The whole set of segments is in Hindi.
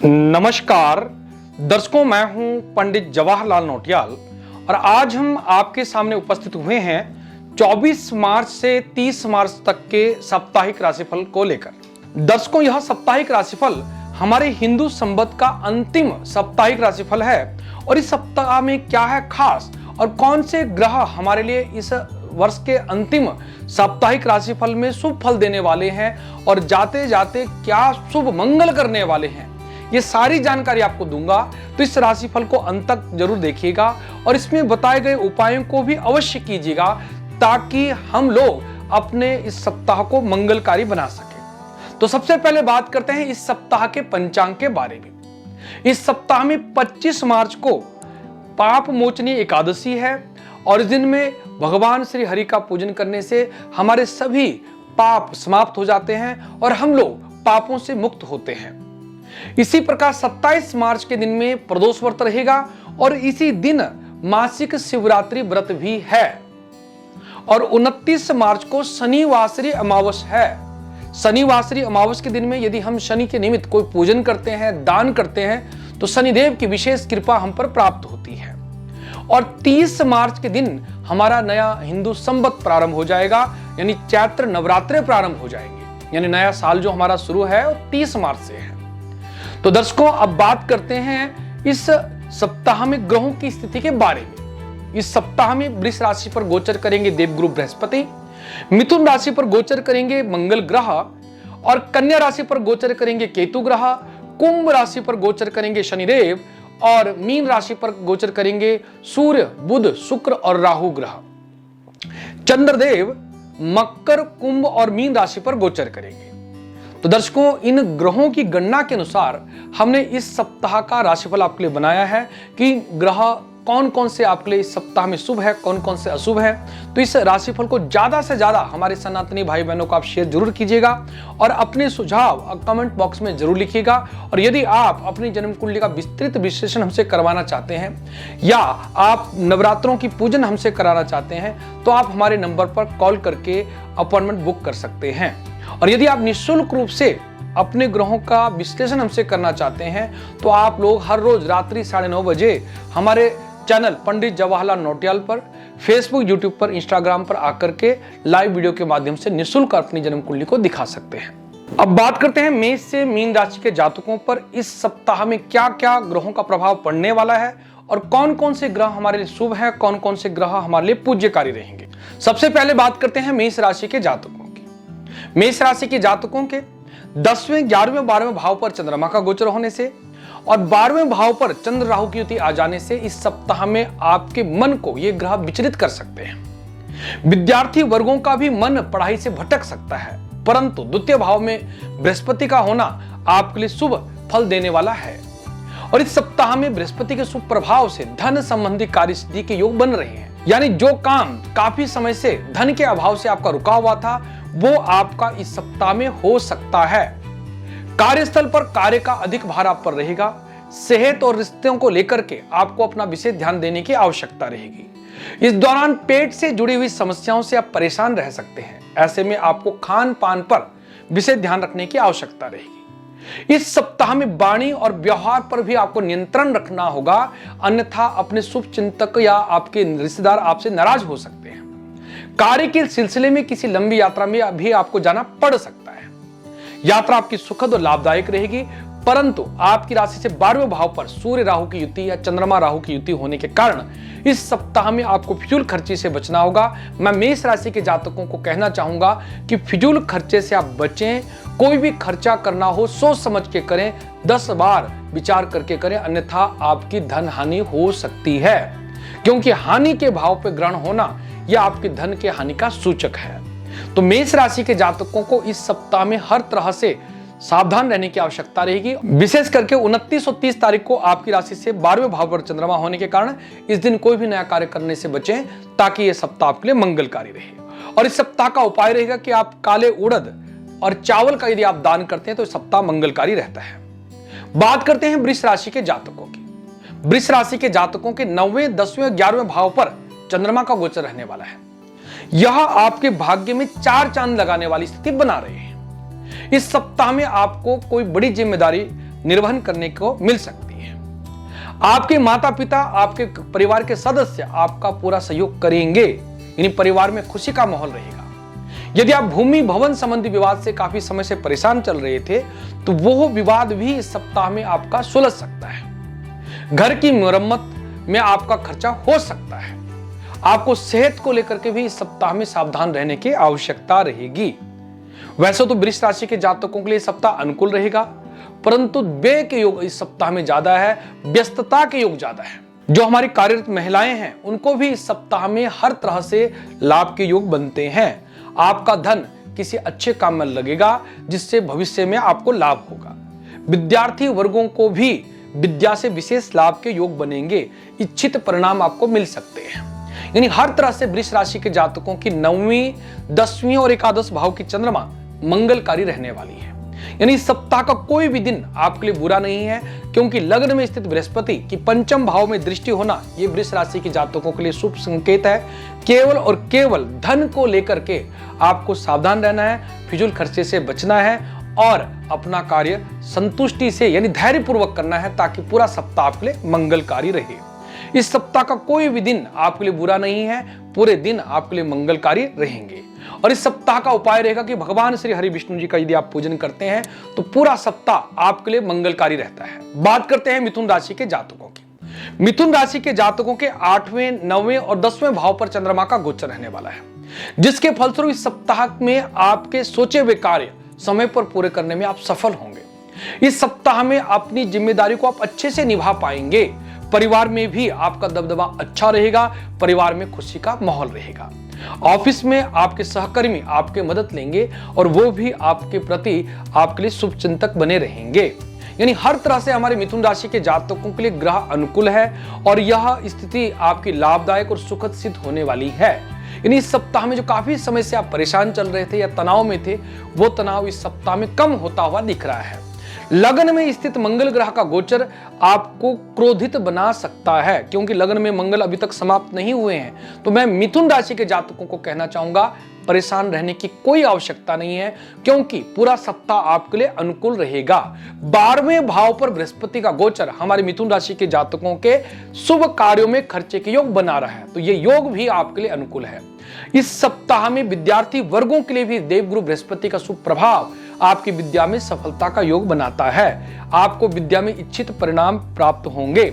नमस्कार दर्शकों, मैं हूं पंडित जवाहरलाल नौटियाल और आज हम आपके सामने उपस्थित हुए हैं 24 मार्च से 30 मार्च तक के साप्ताहिक राशिफल को लेकर। दर्शकों, यह साप्ताहिक राशिफल हमारे हिंदू संवत का अंतिम साप्ताहिक राशिफल है और इस सप्ताह में क्या है खास और कौन से ग्रह हमारे लिए इस वर्ष के अंतिम साप्ताहिक राशिफल में शुभ फल देने वाले हैं और जाते जाते क्या शुभ मंगल करने वाले हैं, ये सारी जानकारी आपको दूंगा। तो इस राशिफल को अंत तक जरूर देखिएगा और इसमें बताए गए उपायों को भी अवश्य कीजिएगा ताकि हम लोग अपने इस सप्ताह को मंगलकारी बना सके। तो सबसे पहले बात करते हैं इस सप्ताह के पंचांग के बारे में। इस सप्ताह में 25 मार्च को पाप मोचनी एकादशी है और इस दिन में भगवान श्री हरि का पूजन करने से हमारे सभी पाप समाप्त हो जाते हैं और हम लोग पापों से मुक्त होते हैं। इसी प्रकार 27 मार्च के दिन में प्रदोष व्रत रहेगा और इसी दिन मासिक शिवरात्रि व्रत भी है और 29 मार्च को शनिवासरी अमावस है। शनिवासरी अमावस के दिन में यदि हम शनि के निमित्त कोई पूजन करते हैं, दान करते हैं तो शनिदेव की विशेष कृपा हम पर प्राप्त होती है। और 30 मार्च के दिन हमारा नया हिंदू संवत प्रारंभ हो जाएगा, यानी चैत्र नवरात्रे प्रारंभ हो जाएंगे, यानी नया साल जो हमारा शुरू है वो 30 मार्च से है। तो दर्शकों, अब बात करते हैं इस सप्ताह में ग्रहों की स्थिति के बारे में। इस सप्ताह में वृष राशि पर गोचर करेंगे देवगुरु बृहस्पति, मिथुन राशि पर गोचर करेंगे मंगल ग्रह और कन्या राशि पर गोचर करेंगे केतु ग्रह, कुंभ राशि पर गोचर करेंगे शनिदेव और मीन राशि पर गोचर करेंगे सूर्य, बुध, शुक्र और राहु ग्रह। चंद्रदेव मकर, कुंभ और मीन राशि पर गोचर करेंगे। तो दर्शकों, इन ग्रहों की गणना के अनुसार हमने इस सप्ताह का राशिफल आपके लिए बनाया है कि ग्रह कौन कौन से आपके लिए इस सप्ताह में शुभ है, कौन कौन से अशुभ है। तो इस राशिफल को ज्यादा से ज्यादा हमारे सनातनी भाई बहनों को आप शेयर जरूर कीजिएगा और अपने सुझाव कमेंट बॉक्स में जरूर लिखिएगा। और यदि आप अपनी जन्म कुंडली का विस्तृत विश्लेषण हमसे करवाना चाहते हैं या आप नवरात्रों की पूजन हमसे कराना चाहते हैं तो आप हमारे नंबर पर कॉल करके अपॉइंटमेंट बुक कर सकते हैं। और यदि आप निःशुल्क रूप से अपने ग्रहों का विश्लेषण हमसे करना चाहते हैं तो आप लोग हर रोज रात्रि 9:30 बजे हमारे चैनल पंडित जवाहरलाल नौटियाल पर फेसबुक, यूट्यूब पर, इंस्टाग्राम पर आकर के लाइव वीडियो के माध्यम से निःशुल्क अपनी जन्म कुंडली को दिखा सकते हैं। अब बात करते हैं मेष से मीन राशि के जातकों पर इस सप्ताह में क्या क्या ग्रहों का प्रभाव पड़ने वाला है और कौन कौन से ग्रह हमारे लिए शुभ है, कौन कौन से ग्रह हमारे लिए पूज्यकारी रहेंगे। सबसे पहले बात करते हैं मेष राशि के जातकों की। मेष राशि के जातकों के 10वें, 11वें, 12वें भाव पर चंद्रमा का गोचर होने से और 12वें भाव पर चंद्र राहु की युति आ जाने से इस सप्ताह में आपके मन को ये ग्रह विचलित कर सकते हैं। विद्यार्थी वर्गों का भी मन पढ़ाई से भटक सकता है, परंतु द्वितीय भाव में बृहस्पति का होना आपके लिए शुभ फल देने वाला है। और इस सप्ताह में बृहस्पति के शुभ प्रभाव से धन संबंधी कार्य सिद्धि के योग बन रहे हैं, यानी जो काम काफी समय से धन के अभाव से आपका रुका हुआ था वो आपका इस सप्ताह में हो सकता है। कार्यस्थल पर कार्य का अधिक भार आप पर रहेगा। सेहत और रिश्तों को लेकर के आपको अपना विशेष ध्यान देने की आवश्यकता रहेगी। इस दौरान पेट से जुड़ी हुई समस्याओं से आप परेशान रह सकते हैं, ऐसे में आपको खान पान पर विशेष ध्यान रखने की आवश्यकता रहेगी। इस सप्ताह में वाणी और व्यवहार पर भी आपको नियंत्रण रखना होगा, अन्यथा अपने शुभ चिंतक या आपके रिश्तेदार आपसे नाराज हो सकते हैं। कार्य के सिलसिले में किसी लंबी यात्रा में भी आपको जाना पड़ सकता है। यात्रा आपकी सुखद और लाभदायक रहेगी, परंतु आपकी राशि से 12वें भाव पर सूर्य राहु की युति या चंद्रमा राहु की युति होने के कारण इस सप्ताह में आपको फिजूल खर्चे से बचना होगा। मैं मेष राशि के जातकों को कहना चाहूंगा कि फिजूल खर्चे से आप बचें। कोई भी खर्चा करना हो सोच समझ के करें, 10 बार विचार करके करें, अन्यथा आपकी धन हानि हो सकती है, क्योंकि हानि के भाव पर ग्रहण होना यह आपके धन के हानि का सूचक है। तो मेष राशि के जातकों को इस सप्ताह में हर तरह से सावधान रहने की आवश्यकता रहेगी। विशेष करके 29 और 30 तारीख को आपकी राशि से 12वें भाव पर चंद्रमा होने के कारण इस दिन कोई भी नया कार्य करने से बचें ताकि यह सप्ताह आपके लिए मंगलकारी रहे। और इस सप्ताह का उपाय रहेगा कि आप काले उड़द और चावल का यदि आप दान करते हैं तो इस सप्ताह मंगलकारी रहता है। बात करते हैं वृष राशि के जातकों की। वृष राशि के जातकों के 9वें, 10वें, 11वें भाव पर चंद्रमा का गोचर रहने वाला है। यह आपके भाग्य में 4 चांद लगाने वाली स्थिति बना रहे हैं। इस सप्ताह में आपको कोई बड़ी जिम्मेदारी निर्वहन करने को मिल सकती है। आपके माता पिता, आपके परिवार के सदस्य आपका पूरा सहयोग करेंगे, यानी परिवार में खुशी का माहौल रहेगा। यदि आप भूमि भवन संबंधी विवाद से काफी समय से परेशान चल रहे थे तो वो विवाद भी इस सप्ताह में आपका सुलझ सकता है। घर की मरम्मत में आपका खर्चा हो सकता है। आपको सेहत को लेकर के भी इस सप्ताह में सावधान रहने की आवश्यकता रहेगी। वैसे तो वृष राशि के जातकों के लिए सप्ताह अनुकूल रहेगा, परंतु व्यय के योग इस सप्ताह में ज्यादा है, व्यस्तता के योग ज्यादा है। जो हमारी कार्यरत महिलाएं हैं उनको भी इस सप्ताह में हर तरह से लाभ के योग बनते हैं। आपका धन किसी अच्छे काम में लगेगा जिससे भविष्य में आपको लाभ होगा। विद्यार्थी वर्गों को भी विद्या से विशेष लाभ के योग बनेंगे, इच्छित परिणाम आपको मिल सकते हैं। यानी हर तरह से वृष राशि के जातकों की 9वीं, 10वीं और एकादश भाव की चंद्रमा मंगलकारी रहने वाली है। यानी इस सप्ताह का कोई भी दिन आपके लिए बुरा नहीं है, क्योंकि लग्न में स्थित बृहस्पति की पंचम भाव में दृष्टि होना ये वृष राशि के जातकों के लिए शुभ संकेत है। केवल और केवल धन को लेकर के आपको सावधान रहना है, फिजूल खर्चे से बचना है और अपना कार्य संतुष्टि से यानी धैर्यपूर्वक करना है, ताकि पूरा सप्ताह आपके लिए मंगलकारी रहे। इस सप्ताह का कोई भी दिन आपके लिए बुरा नहीं है, पूरे दिन आपके लिए मंगलकारी रहेंगे। और इस सप्ताह का उपाय रहेगा कि भगवान श्री हरि विष्णु जी का यदि आप पूजन करते हैं तो पूरा सप्ताह आपके लिए मंगलकारी रहता है। बात करते हैं मिथुन राशि के जातकों की। मिथुन राशि के जातकों के 8वें, 9वें और 10वें भाव पर चंद्रमा का गोचर रहने वाला है, जिसके फलस्वरूप इस सप्ताह में आपके सोचे हुए कार्य समय पर पूरे करने में आप सफल होंगे। इस सप्ताह में अपनी जिम्मेदारी को आप अच्छे से निभा पाएंगे। परिवार में भी आपका दबदबा अच्छा रहेगा, परिवार में खुशी का माहौल रहेगा। ऑफिस में आपके सहकर्मी आपके मदद लेंगे और वो भी आपके प्रति आपके लिए शुभ चिंतक बने रहेंगे। यानी हर तरह से हमारे मिथुन राशि के जातकों के लिए ग्रह अनुकूल है और यह स्थिति आपकी लाभदायक और सुखद सिद्ध होने वाली है। यानी इस सप्ताह में जो काफी समय से आप परेशान चल रहे थे या तनाव में थे, वो तनाव इस सप्ताह में कम होता हुआ दिख रहा है। लग्न में स्थित मंगल ग्रह का गोचर आपको क्रोधित बना सकता है, क्योंकि लग्न में मंगल अभी तक समाप्त नहीं हुए हैं। तो मैं मिथुन राशि के जातकों को कहना चाहूंगा, परेशान रहने की कोई आवश्यकता नहीं है, क्योंकि पूरा सप्ताह आपके लिए अनुकूल रहेगा। 12वें भाव पर बृहस्पति का गोचर हमारे मिथुन राशि के जातकों के शुभ कार्यों में खर्चे के योग बना रहा है, तो ये योग भी आपके लिए अनुकूल है। इस सप्ताह में विद्यार्थी वर्गों के लिए भी देवगुरु बृहस्पति का शुभ प्रभाव आपकी विद्या में सफलता का योग बनाता है। आपको विद्या में इच्छित परिणाम प्राप्त होंगे।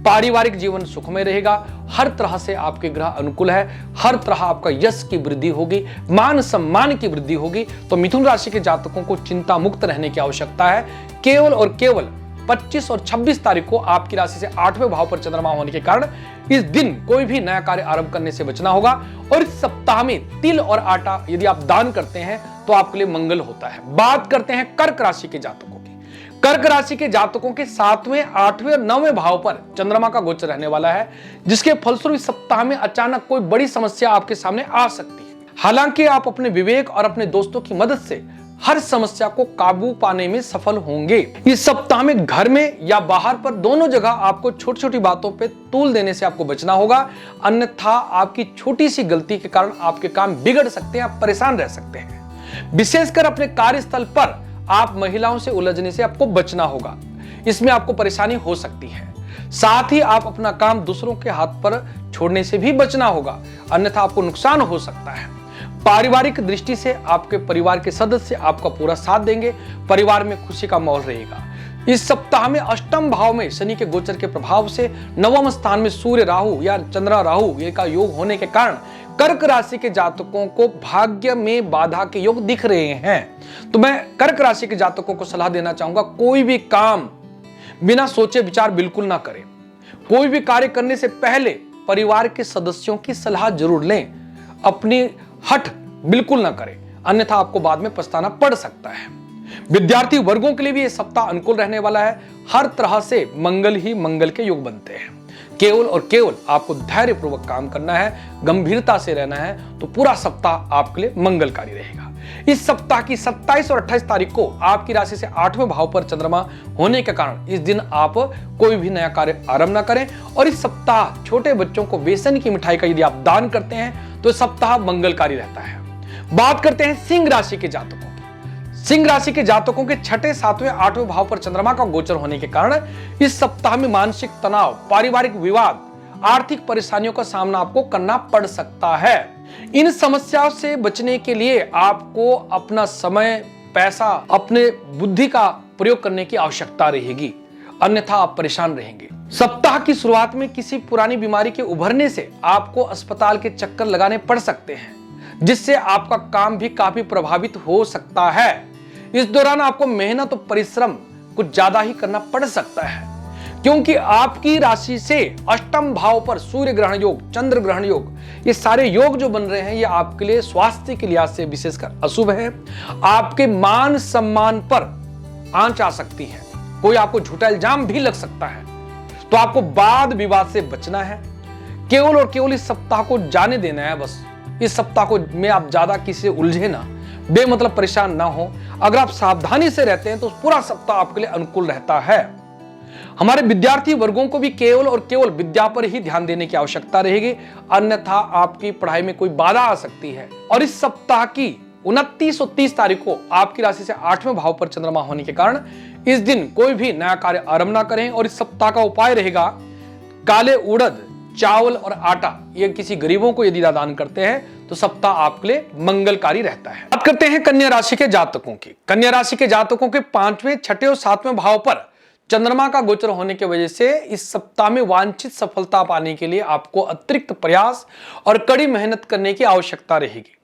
पारिवारिक जीवन सुखमय रहेगा। हर तरह से आपके ग्रह अनुकूल है, हर तरह आपका यश की वृद्धि होगी, मान सम्मान की वृद्धि होगी। तो मिथुन राशि के जातकों को चिंता मुक्त रहने की आवश्यकता है। केवल और केवल 25 और 26 तारीख को आपकी राशि से 8वें भाव पर चंद्रमा होने के कारण इस दिन कोई भी नया कार्य आरंभ करने से बचना होगा। और इस सप्ताह में तिल और आटा यदि आप दान करते हैं तो आपके लिए मंगल होता है। बात करते हैं कर्क राशि के जातकों की। कर्क राशि के जातकों के 7वें, 8वें और 9वें भाव पर चंद्रमा का गोचर रहने वाला है, जिसके फलस्वरूप इस सप्ताह में अचानक कोई बड़ी समस्या आपके सामने आ सकती है। हालांकि आप अपने विवेक और अपने दोस्तों की मदद से हर समस्या को काबू पाने में सफल होंगे। इस सप्ताह में घर में या बाहर पर दोनों जगह आपको छोटी छोटी बातों पे तूल देने से आपको बचना होगा, अन्यथा आपकी छोटी सी गलती के कारण आपके काम बिगड़ सकते हैं, आप परेशान रह सकते हैं। विशेषकर अपने कार्यस्थल पर आप महिलाओं से उलझने से आपको बचना होगा, इसमें आपको परेशानी हो सकती है। साथ ही आप अपना काम दूसरों के हाथ पर छोड़ने से भी बचना होगा, अन्यथा आपको नुकसान हो सकता है। पारिवारिक दृष्टि से आपके परिवार के सदस्य आपका पूरा साथ देंगे, परिवार में खुशी का माहौल रहेगा। इस सप्ताह में अष्टम भाव में शनि के गोचर के प्रभाव से 9वें स्थान में सूर्य राहु या चंद्र राहु ये का योग होने के कारण कर्क राशि के जातकों को भाग्य में बाधा के योग दिख रहे हैं। तो मैं कर्क राशि के जातकों को सलाह देना चाहूंगा, कोई भी काम बिना सोचे विचार बिल्कुल ना करें। कोई भी कार्य करने से पहले परिवार के सदस्यों की सलाह जरूर लें। अपनी हठ बिल्कुल ना करें, अन्यथा आपको बाद में पछताना पड़ सकता है। विद्यार्थी वर्गों के लिए भी यह सप्ताह अनुकूल रहने वाला है। हर तरह से मंगल ही मंगल के योग बनते हैं। केवल और केवल आपको धैर्यपूर्वक काम करना है, गंभीरता से रहना है, तो पूरा सप्ताह आपके लिए मंगलकारी रहेगा। इस सप्ताह की 27 और 28 तारीख को आपकी राशि से 8वें भाव पर चंद्रमा होने के कारण इस दिन आप कोई भी नया कार्य आरंभ ना करें। और इस सप्ताह छोटे बच्चों को बेसन की मिठाई का यदि आप दान करते हैं तो सप्ताह मंगलकारी रहता है। बात करते हैं सिंह राशि के जातकों की। सिंह राशि के जातकों के छठे, सातवें, आठवें भाव पर चंद्रमा का गोचर होने के कारण इस सप्ताह में मानसिक तनाव, पारिवारिक विवाद, आर्थिक परेशानियों का सामना आपको करना पड़ सकता है। इन समस्याओं से बचने के लिए आपको अपना समय, पैसा, अपने बुद्धि का प्रयोग करने की आवश्यकता रहेगी, अन्यथा आप परेशान रहेंगे। सप्ताह की शुरुआत में किसी पुरानी बीमारी के उभरने से आपको अस्पताल के चक्कर लगाने पड़ सकते हैं, जिससे आपका काम भी काफी प्रभावित हो सकता है। इस दौरान आपको मेहनत और परिश्रम कुछ ज्यादा ही करना पड़ सकता है, क्योंकि आपकी राशि से अष्टम भाव पर सूर्य ग्रहण योग, चंद्र ग्रहण योग, ये सारे योग जो बन रहे हैं, ये आपके लिए स्वास्थ्य के लिहाज से विशेषकर अशुभ है। आपके मान सम्मान पर आंच आ सकती है, कोई आपको झूठा इल्जाम भी लग सकता है, तो आपको वाद विवाद से बचना है। केवल और केवल इस सप्ताह को जाने देना है। बस इस सप्ताह को में आप ज्यादा किसी से उलझे ना, बेमतलब परेशान ना हो। अगर आप सावधानी से रहते हैं तो पूरा सप्ताह आपके लिए अनुकूल रहता है। हमारे विद्यार्थी वर्गों को भी केवल और केवल विद्या पर ही ध्यान देने की आवश्यकता रहेगी, अन्यथा आपकी पढ़ाई में कोई बाधा आ सकती है। और इस सप्ताह की 29 और 30 तारीख को आपकी राशि से 8वें भाव पर चंद्रमा होने के कारण इस दिन कोई भी नया कार्य आरंभ ना करें। और इस सप्ताह का उपाय रहेगा काले उड़द, चावल और आटा, ये किसी गरीबों को यदि दान करते हैं तो सप्ताह आपके लिए मंगलकारी रहता है। बात करते हैं कन्या राशि के जातकों की। कन्या राशि के जातकों के 5वें, 6ठे और 7वें भाव पर चंद्रमा का गोचर होने की वजह से इस सप्ताह में वांछित सफलता पाने के लिए आपको अतिरिक्त प्रयास और कड़ी मेहनत करने की आवश्यकता रहेगी।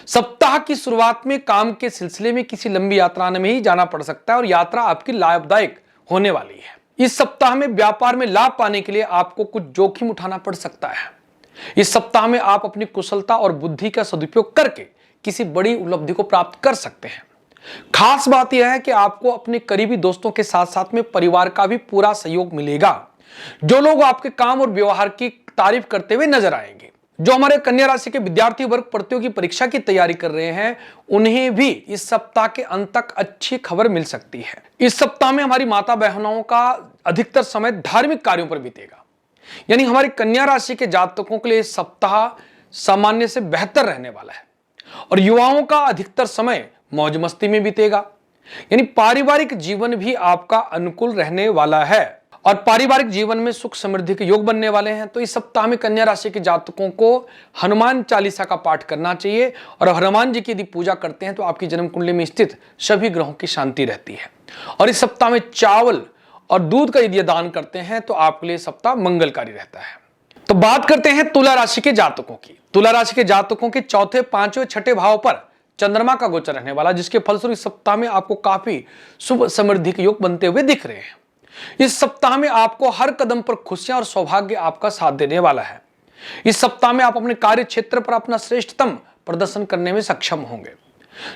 सप्ताह की शुरुआत में काम के सिलसिले में किसी लंबी यात्रा में ही जाना पड़ सकता है और यात्रा आपकी लाभदायक होने वाली है। इस सप्ताह में व्यापार में लाभ पाने के लिए आपको कुछ जोखिम उठाना पड़ सकता है। इस सप्ताह में आप अपनी कुशलता और बुद्धि का सदुपयोग करके किसी बड़ी उपलब्धि को प्राप्त कर सकते हैं। खास बात यह है कि आपको अपने करीबी दोस्तों के साथ साथ में परिवार का भी पूरा सहयोग मिलेगा। जो लोग आपके काम और व्यवहार की तारीफ करते हुए नजर आएंगे। जो हमारे कन्या राशि के विद्यार्थी वर्ग प्रतियोगी परीक्षा की तैयारी कर रहे हैं, उन्हें भी इस सप्ताह के अंत तक अच्छी खबर मिल सकती है। इस सप्ताह में हमारी माता बहनों का अधिकतर समय धार्मिक कार्यों पर बीतेगा, यानी हमारी कन्या राशि के जातकों के लिए सप्ताह सामान्य से बेहतर रहने वाला है। और युवाओं का अधिकतर समय मौज मस्ती में बीतेगा, यानी पारिवारिक जीवन भी आपका अनुकूल रहने वाला है और पारिवारिक जीवन में सुख समृद्धि के योग बनने वाले हैं। तो इस सप्ताह में कन्या राशि के जातकों को हनुमान चालीसा का पाठ करना चाहिए और हनुमान जी की यदि पूजा करते हैं तो आपकी जन्म कुंडली में स्थित सभी ग्रहों की शांति रहती है। और इस सप्ताह में चावल और दूध का यदि दान करते हैं तो आपके लिए सप्ताह मंगलकारी रहता है। तो बात करते हैं तुला राशि के जातकों की। तुला राशि के जातकों के 4थे, 5वें, 6ठे भाव पर चंद्रमा का गोचर रहने वाला, जिसके फलस्वरूप इस सप्ताह में आपको काफी शुभ समृद्धि के योग बनते हुए दिख रहे हैं। इस सप्ताह में आपको हर कदम पर खुशियां और सौभाग्य आपका साथ देने वाला है। इस सप्ताह में आप अपने कार्य क्षेत्र पर अपना श्रेष्ठतम प्रदर्शन करने में सक्षम होंगे।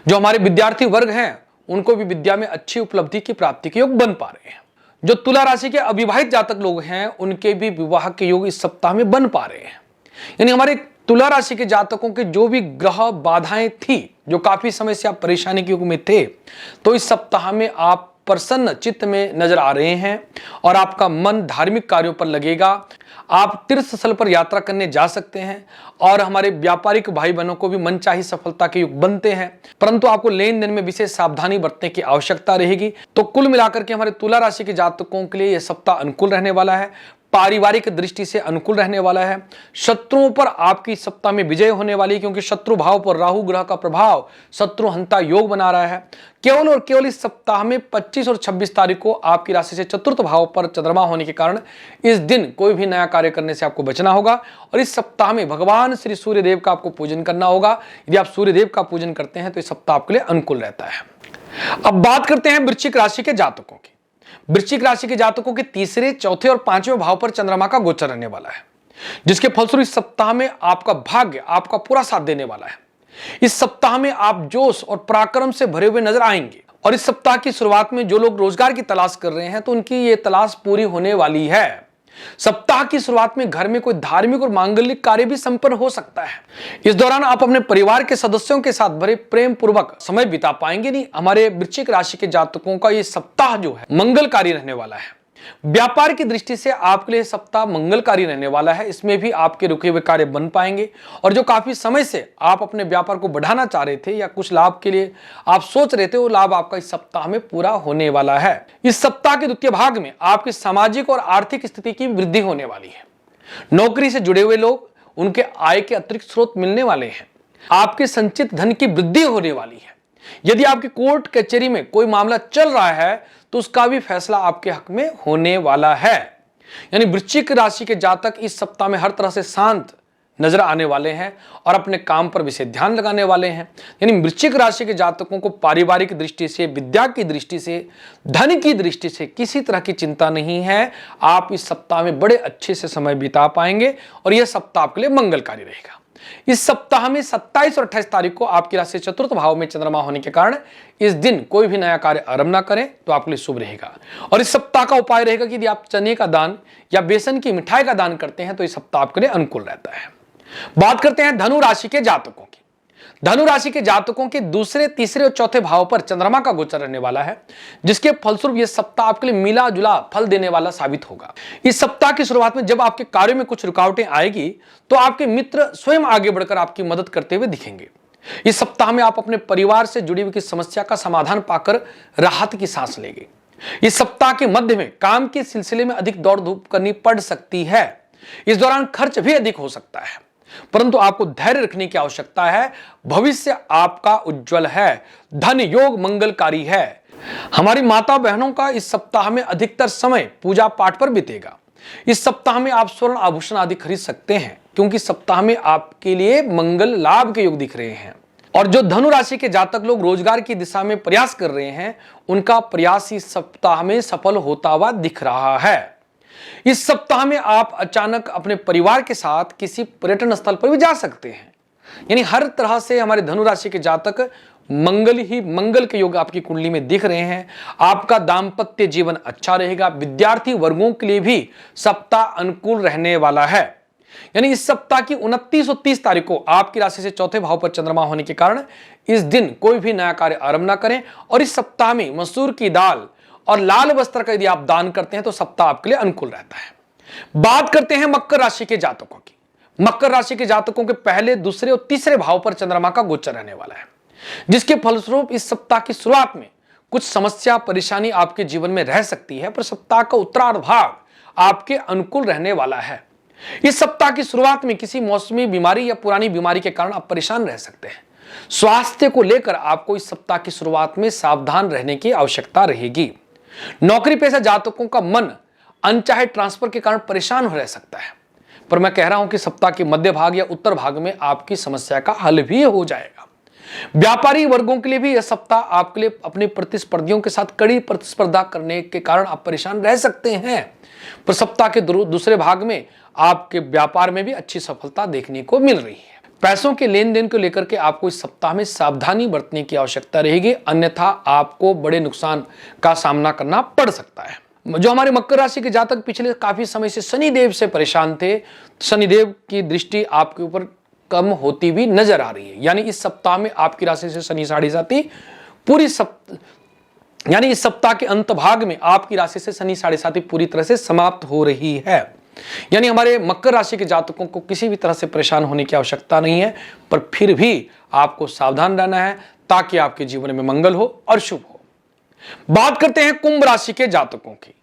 जो हमारे विद्यार्थी वर्ग हैं, उनको भी विद्या में अच्छी उपलब्धि की प्राप्ति के योग बन पा रहे हैं। जो तुला राशि के अविवाहित जातक लोग हैं, उनके भी विवाह के योग इस सप्ताह में बन पा रहे हैं। यानी हमारे तुला राशि के जातकों के जो भी ग्रह बाधाएं थी, जो काफी समय से आप परेशानी के युग में थे, तो इस सप्ताह में आप प्रसन्न चित्त में नजर आ रहे हैं और आपका मन धार्मिक कार्यों पर लगेगा। आप तीर्थ स्थल पर यात्रा करने जा सकते हैं और हमारे व्यापारिक भाई बहनों को भी मनचाही सफलता के युग बनते हैं, परंतु आपको लेन देन में विशेष सावधानी बरतने की आवश्यकता रहेगी। तो कुल मिलाकर के हमारे तुला राशि के जातकों के लिए यह सप्ताह अनुकूल रहने वाला है, पारिवारिक दृष्टि से अनुकूल रहने वाला है। शत्रुओं पर आपकी सप्ताह में विजय होने वाली है, क्योंकि शत्रु भाव पर राहु ग्रह का प्रभाव शत्रु हंता योग बना रहा है। केवल और केवल इस सप्ताह में 25 और 26 तारीख को आपकी राशि से चतुर्थ भाव पर चंद्रमा होने के कारण इस दिन कोई भी नया कार्य करने से आपको बचना होगा। और इस सप्ताह में भगवान श्री सूर्यदेव का आपको पूजन करना होगा। यदि आप सूर्यदेव का पूजन करते हैं तो इस सप्ताह आपके लिए अनुकूल रहता है। अब बात करते हैं वृश्चिक राशि के जातकों की। वृश्चिक राशि के जातकों के 3रे, 4थे और 5वें भाव पर चंद्रमा का गोचर रहने वाला है, जिसके फलस्वरूप इस सप्ताह में आपका भाग्य आपका पूरा साथ देने वाला है। इस सप्ताह में आप जोश और पराक्रम से भरे हुए नजर आएंगे। और इस सप्ताह की शुरुआत में जो लोग रोजगार की तलाश कर रहे हैं, तो उनकी ये तलाश पूरी होने वाली है। सप्ताह की शुरुआत में घर में कोई धार्मिक और मांगलिक कार्य भी संपन्न हो सकता है। इस दौरान आप अपने परिवार के सदस्यों के साथ बड़े प्रेम पूर्वक समय बिता पाएंगे। नहीं, हमारे वृश्चिक राशि के जातकों का ये सप्ताह जो है मंगलकारी रहने वाला है। व्यापार की दृष्टि से आपके लिए सप्ताह मंगलकारी रहने वाला है। इसमें भी आपके रुके हुए कार्य बन पाएंगे और जो काफी समय से आप अपने व्यापार को बढ़ाना चाह रहे थे या कुछ लाभ के लिए आप सोच रहे थे, वो लाभ आपका इस सप्ताह में पूरा होने वाला है। इस सप्ताह के द्वितीय भाग में आपकी सामाजिक और आर्थिक स्थिति की वृद्धि होने वाली है। नौकरी से जुड़े हुए लोग, उनके आय के अतिरिक्त स्रोत मिलने वाले हैं। आपके संचित धन की वृद्धि होने वाली है। यदि आपकी कोर्ट कचहरी में कोई मामला चल रहा है तो उसका भी फैसला आपके हक में होने वाला है। यानी वृश्चिक राशि के जातक इस सप्ताह में हर तरह से शांत नजर आने वाले हैं और अपने काम पर विशेष ध्यान लगाने वाले हैं। यानी वृश्चिक राशि के जातकों को पारिवारिक दृष्टि से, विद्या की दृष्टि से, धन की दृष्टि से किसी तरह की चिंता नहीं है। आप इस सप्ताह में बड़े अच्छे से समय बिता पाएंगे और यह सप्ताह आपके लिए मंगलकारी रहेगा। इस सप्ताह में 27 और 28 तारीख को आपकी राशि चतुर्थ भाव में चंद्रमा होने के कारण इस दिन कोई भी नया कार्य आरंभ ना करें तो आपके लिए शुभ रहेगा। और इस सप्ताह का उपाय रहेगा कि यदि आप चने का दान या बेसन की मिठाई का दान करते हैं तो इस सप्ताह आपके लिए अनुकूल रहता है। बात करते हैं धनु राशि के जातकों की। धनु राशि के जातकों के दूसरे, तीसरे और चौथे भाव पर चंद्रमा का गोचर रहने वाला है, जिसके फलस्वरूप यह सप्ताह आपके लिए मिला जुला फल देने वाला साबित होगा। इस सप्ताह की शुरुआत में जब आपके कार्यों में कुछ रुकावटें आएगी तो आपके मित्र स्वयं आगे बढ़कर आपकी मदद करते हुए दिखेंगे। इस सप्ताह में आप अपने परिवार से जुड़ी हुई किसी समस्या का समाधान पाकर राहत की सांस लेंगे। इस सप्ताह के मध्य में काम के सिलसिले में अधिक दौड़ धूप करनी पड़ सकती है। इस दौरान खर्च भी अधिक हो सकता है, परंतु आपको धैर्य रखने की आवश्यकता है। भविष्य आपका उज्जवल है। धन योग मंगलकारी है। हमारी माता बहनों का इस सप्ताह में अधिकतर समय पूजा पाठ पर बीतेगा। इस सप्ताह में आप स्वर्ण आभूषण आदि खरीद सकते हैं, क्योंकि सप्ताह में आपके लिए मंगल लाभ के योग दिख रहे हैं। और जो धनु राशि के जातक लोग रोजगार की दिशा में प्रयास कर रहे हैं, उनका प्रयास इस सप्ताह में सफल होता हुआ दिख रहा है। इस सप्ताह में आप अचानक अपने परिवार के साथ किसी पर्यटन स्थल पर भी जा सकते हैं। यानी हर तरह से हमारे धनु राशि के जातक मंगल के योग आपकी कुंडली में दिख रहे हैं। आपका दाम्पत्य जीवन अच्छा रहेगा। विद्यार्थी वर्गों के लिए भी सप्ताह अनुकूल रहने वाला है। यानी इस सप्ताह की 29 और 30 तारीख को आपकी राशि से चौथे भाव पर चंद्रमा होने के कारण इस दिन कोई भी नया कार्य आरंभ ना करें। और इस सप्ताह में मसूर की दाल और लाल वस्त्र का यदि आप दान करते हैं तो सप्ताह आपके लिए अनुकूल रहता है। बात करते हैं मकर राशि के जातकों की। मकर राशि के जातकों के पहले, दूसरे और तीसरे भाव पर चंद्रमा का गोचर रहने वाला है, जिसके फलस्वरूप इस सप्ताह की शुरुआत में कुछ समस्या परेशानी आपके जीवन में रह सकती है, पर सप्ताह का उत्तरार्ध भाग आपके अनुकूल रहने वाला है। इस सप्ताह की शुरुआत में किसी मौसमी बीमारी या पुरानी बीमारी के कारण आप परेशान रह सकते हैं। स्वास्थ्य को लेकर आपको इस सप्ताह की शुरुआत में सावधान रहने की आवश्यकता रहेगी। नौकरी पेशा जातकों का मन अनचाहे ट्रांसफर के कारण परेशान हो रह सकता है, पर मैं कह रहा हूं कि सप्ताह के मध्य भाग या उत्तर भाग में आपकी समस्या का हल भी हो जाएगा। व्यापारी वर्गों के लिए भी यह सप्ताह आपके लिए अपने प्रतिस्पर्धियों के साथ कड़ी प्रतिस्पर्धा करने के कारण आप परेशान रह सकते हैं, पर सप्ताह के दूसरे भाग में आपके व्यापार में भी अच्छी सफलता देखने को मिल रही है। पैसों के लेन देन को लेकर के आपको इस सप्ताह में सावधानी बरतने की आवश्यकता रहेगी, अन्यथा आपको बड़े नुकसान का सामना करना पड़ सकता है। जो हमारे मकर राशि के जातक पिछले काफी समय से शनिदेव से परेशान थे, शनिदेव की दृष्टि आपके ऊपर कम होती हुई नजर आ रही है। यानी इस सप्ताह में आपकी राशि से शनि साढ़े साथी यानी इस सप्ताह के अंत भाग में आपकी राशि से शनि साढ़े साथी पूरी तरह से समाप्त हो रही है। यानी हमारे मकर राशि के जातकों को किसी भी तरह से परेशान होने की आवश्यकता नहीं है, पर फिर भी आपको सावधान रहना है ताकि आपके जीवन में मंगल हो और शुभ हो। बात करते हैं कुंभ राशि के जातकों की।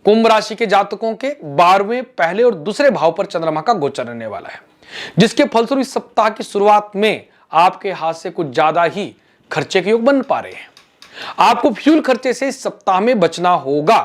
कुंभ राशि के जातकों के 12वें, पहले और दूसरे भाव पर चंद्रमा का गोचर रहने वाला है, जिसके फलस्वरूप इस सप्ताह की शुरुआत में आपके हाथ से कुछ ज्यादा ही खर्चे के योग बन पा रहे हैं। आपको फ्यूल खर्चे से इस सप्ताह में बचना होगा।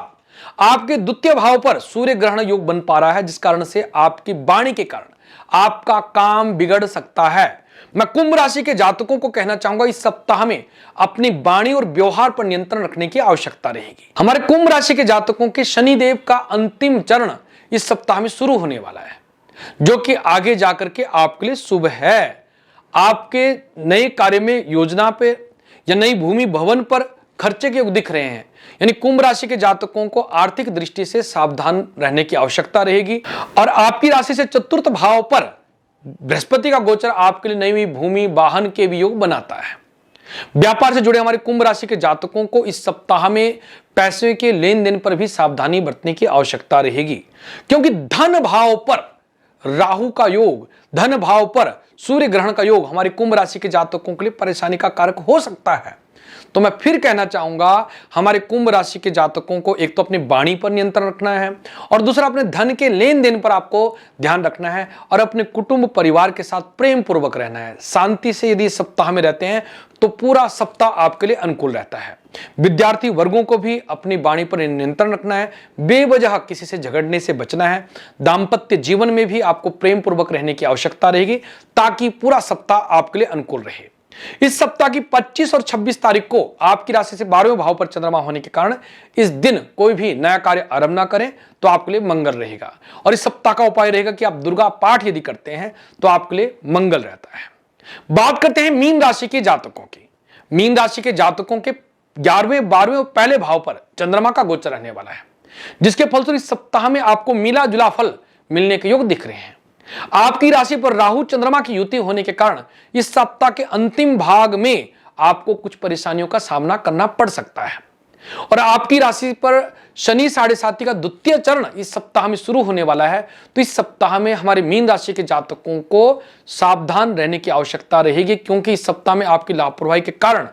आपके द्वितीय भाव पर सूर्य ग्रहण योग बन पा रहा है, जिस कारण से आपकी वाणी के कारण आपका काम बिगड़ सकता है। मैं कुंभ राशि के जातकों को कहना चाहूंगा, इस सप्ताह में अपनी वाणी और व्यवहार पर नियंत्रण रखने की आवश्यकता रहेगी। हमारे कुंभ राशि के जातकों के शनिदेव का अंतिम चरण इस सप्ताह में शुरू होने वाला है, जो कि आगे जाकर के आपके लिए शुभ है। आपके नए कार्य में, योजना पे या नई भूमि भवन पर खर्चे के योग दिख रहे हैं। यानी कुंभ राशि के जातकों को आर्थिक दृष्टि से सावधान रहने की आवश्यकता रहेगी। और आपकी राशि से चतुर्थ भाव पर बृहस्पति का गोचर आपके लिए नई हुई भूमि वाहन के भी योग बनाता है। व्यापार से जुड़े हमारे कुंभ राशि के जातकों को इस सप्ताह में पैसे के लेन देन पर भी सावधानी बरतने की आवश्यकता रहेगी, क्योंकि धन भाव पर राहु का योग, धन भाव पर सूर्य ग्रहण का योग हमारे कुंभ राशि के जातकों के लिए परेशानी का कारक हो सकता है। तो मैं फिर कहना चाहूंगा, हमारे कुंभ राशि के जातकों को एक तो अपनी वाणी पर नियंत्रण रखना है और दूसरा अपने धन के लेन देन पर आपको ध्यान रखना है और अपने कुटुंब परिवार के साथ प्रेम पूर्वक रहना है। शांति से यदि सप्ताह में रहते हैं तो पूरा सप्ताह आपके लिए अनुकूल रहता है। विद्यार्थी वर्गों को भी अपनी वाणी पर नियंत्रण रखना है, बेवजह किसी से झगड़ने से बचना है। दाम्पत्य जीवन में भी आपको प्रेम पूर्वक रहने की आवश्यकता रहेगी ताकि पूरा सप्ताह आपके लिए अनुकूल रहे। इस सप्ताह की 25 और 26 तारीख को आपकी राशि से 12वें भाव पर चंद्रमा होने के कारण इस दिन कोई भी नया कार्य आरंभ ना करें तो आपके लिए मंगल रहेगा। और इस सप्ताह का उपाय रहेगा कि आप दुर्गा पाठ यदि करते हैं तो आपके लिए मंगल रहता है। बात करते हैं मीन राशि के जातकों की। मीन राशि के जातकों के 11वें 12वें और पहले भाव पर चंद्रमा का गोचर रहने वाला है, जिसके फलस्वरूप इस सप्ताह में आपको मिला जुला फल मिलने के योग दिख रहे हैं। आपकी राशि पर राहु चंद्रमा की युति होने के कारण इस सप्ताह के अंतिम भाग में आपको कुछ परेशानियों का सामना करना पड़ सकता है। और आपकी राशि पर शनि 7.5 का द्वितीय चरण इस सप्ताह में शुरू होने वाला है, तो इस सप्ताह में हमारे मीन राशि के जातकों को सावधान रहने की आवश्यकता रहेगी, क्योंकि इस सप्ताह में आपकी लापरवाही के कारण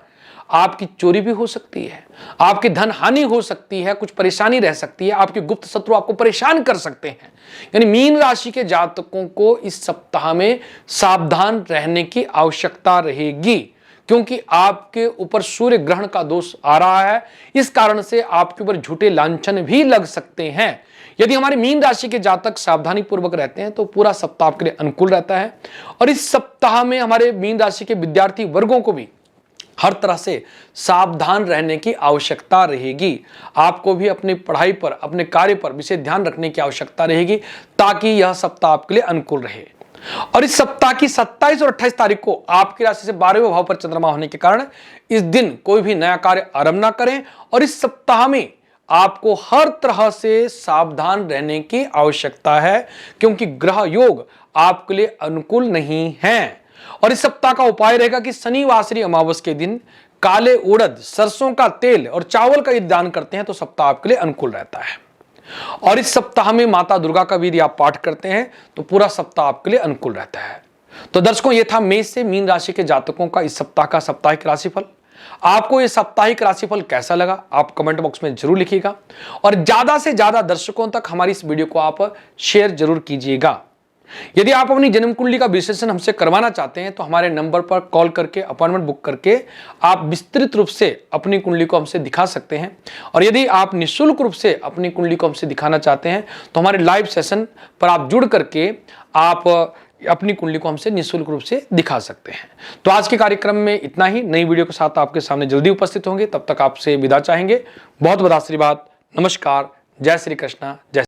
आपकी चोरी भी हो सकती है, आपकी धन हानि हो सकती है, कुछ परेशानी रह सकती है, आपके गुप्त शत्रु आपको परेशान कर सकते हैं। यानी मीन राशि के जातकों को इस सप्ताह में सावधान रहने की आवश्यकता रहेगी, क्योंकि आपके ऊपर सूर्य ग्रहण का दोष आ रहा है। इस कारण से आपके ऊपर झूठे लांछन भी लग सकते हैं। यदि हमारे मीन राशि के जातक सावधानी पूर्वक रहते हैं तो पूरा सप्ताह आपके लिए अनुकूल रहता है। और इस सप्ताह में हमारे मीन राशि के विद्यार्थी वर्गों को भी हर तरह से सावधान रहने की आवश्यकता रहेगी। आपको भी अपनी पढ़ाई पर, अपने कार्य पर विशेष ध्यान रखने की आवश्यकता रहेगी ताकि यह सप्ताह आपके लिए अनुकूल रहे। और इस सप्ताह की 27 और 28 तारीख को आपकी राशि से 12वें भाव पर चंद्रमा होने के कारण इस दिन कोई भी नया कार्य आरंभ ना करें। और इस सप्ताह में आपको हर तरह से सावधान रहने की आवश्यकता है, क्योंकि ग्रह योग आपके लिए अनुकूल नहीं है। और इस सप्ताह का उपाय रहेगा कि शनिवासरी अमावस के दिन काले उड़द, सरसों का तेल और चावल का यदि दान करते हैं तो सप्ताह आपके लिए अनुकूल रहता है। और इस सप्ताह में माता दुर्गा का भी यदि आप पाठ करते हैं तो पूरा सप्ताह आपके लिए अनुकूल रहता है। तो दर्शकों, यह था मेष से मीन राशि के जातकों का इस सप्ताह का साप्ताहिक राशिफल। आपको यह साप्ताहिक राशिफल कैसा लगा आप कमेंट बॉक्स में जरूर लिखिएगा और ज्यादा से ज्यादा दर्शकों तक हमारी इस वीडियो को आप शेयर जरूर कीजिएगा। यदि आप अपनी जन्म कुंडली का विश्लेषण हमसे करवाना चाहते हैं तो हमारे नंबर पर कॉल करके अपॉइंटमेंट बुक करके आप विस्तृत रूप से अपनी कुंडली को हमसे दिखा सकते हैं। और यदि आप निःशुल्क रूप से अपनी कुंडली को हमसे दिखाना चाहते हैं तो हमारे लाइव सेशन पर आप जुड़ करके आप अपनी कुंडली को हमसे निःशुल्क रूप से दिखा सकते हैं। तो आज के कार्यक्रम में इतना ही। नई वीडियो के साथ आपके सामने जल्दी उपस्थित होंगे। तब तक आपसे विदा चाहेंगे। बहुत बहुत आशीर्वाद। नमस्कार। जय श्री कृष्णा। जय